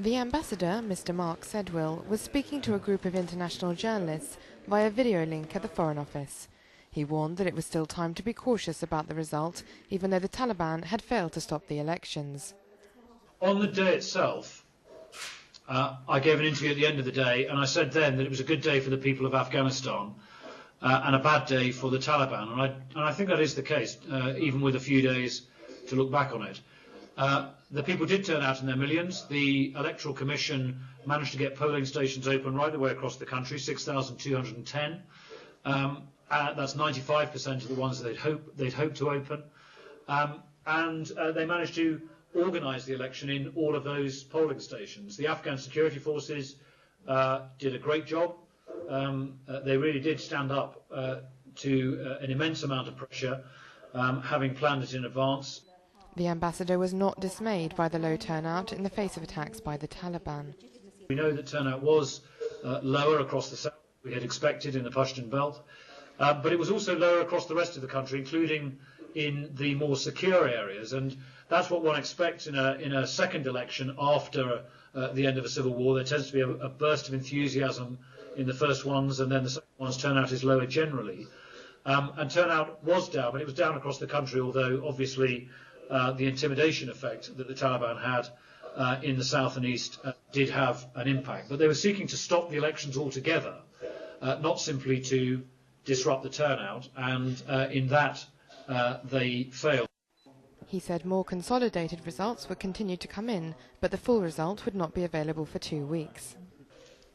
The ambassador, Mr. Mark Sedwill, was speaking to a group of international journalists via video link at the Foreign Office. He warned that it was still time to be cautious about the result, even though the Taliban had failed to stop the elections. On the day itself, I gave an interview at the end of the day, and I said then that it was a good day for the people of Afghanistan and a bad day for the Taliban. And I think that is the case, even with a few days to look back on it. The people did turn out in their millions. The Electoral Commission managed to get polling stations open right the way across the country, 6,210. That's 95% of the ones they'd hoped to open. And they managed to organise the election in all of those polling stations. The Afghan security forces did a great job. They really did stand up to an immense amount of pressure, having planned it in advance. The ambassador was not dismayed by the low turnout in the face of attacks by the Taliban. We know that turnout was lower across the south than we had expected in the Pashtun belt, but it was also lower across the rest of the country, including in the more secure areas. And that's what one expects in a second election after the end of a civil war. There tends to be a burst of enthusiasm in the first ones, and then the second ones turnout is lower generally. And turnout was down, but it was down across the country, although obviously the intimidation effect that the Taliban had in the south and east did have an impact. But they were seeking to stop the elections altogether, not simply to disrupt the turnout, and in that they failed. He said more consolidated results would continue to come in, but the full result would not be available for 2 weeks.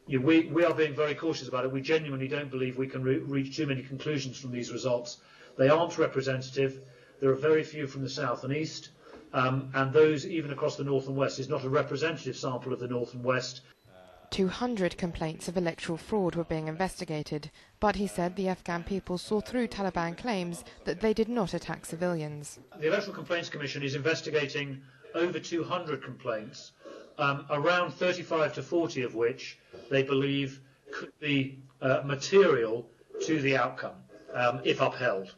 Yeah, we are being very cautious about it. We genuinely don't believe we can reach too many conclusions from these results. They aren't representative. There are very few from the south and east, and those even across the north and west is not a representative sample of the north and west. 200 complaints of electoral fraud were being investigated, but he said the Afghan people saw through Taliban claims that they did not attack civilians. The Electoral Complaints Commission is investigating over 200 complaints, around 35 to 40 of which they believe could be material to the outcome if upheld.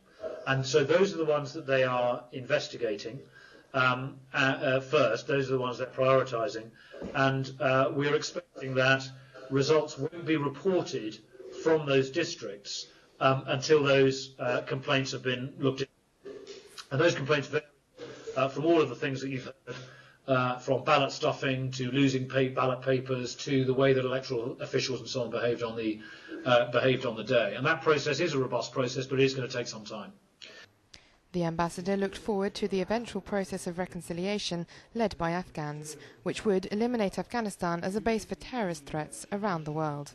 And so those are the ones that they are investigating first. Those are the ones they're prioritising. And we're expecting that results won't be reported from those districts until those complaints have been looked at. And those complaints vary from all of the things that you've heard, from ballot stuffing to losing ballot papers to the way that electoral officials and so on behaved on the day. And that process is a robust process, but it is going to take some time. The ambassador looked forward to the eventual process of reconciliation led by Afghans, which would eliminate Afghanistan as a base for terrorist threats around the world.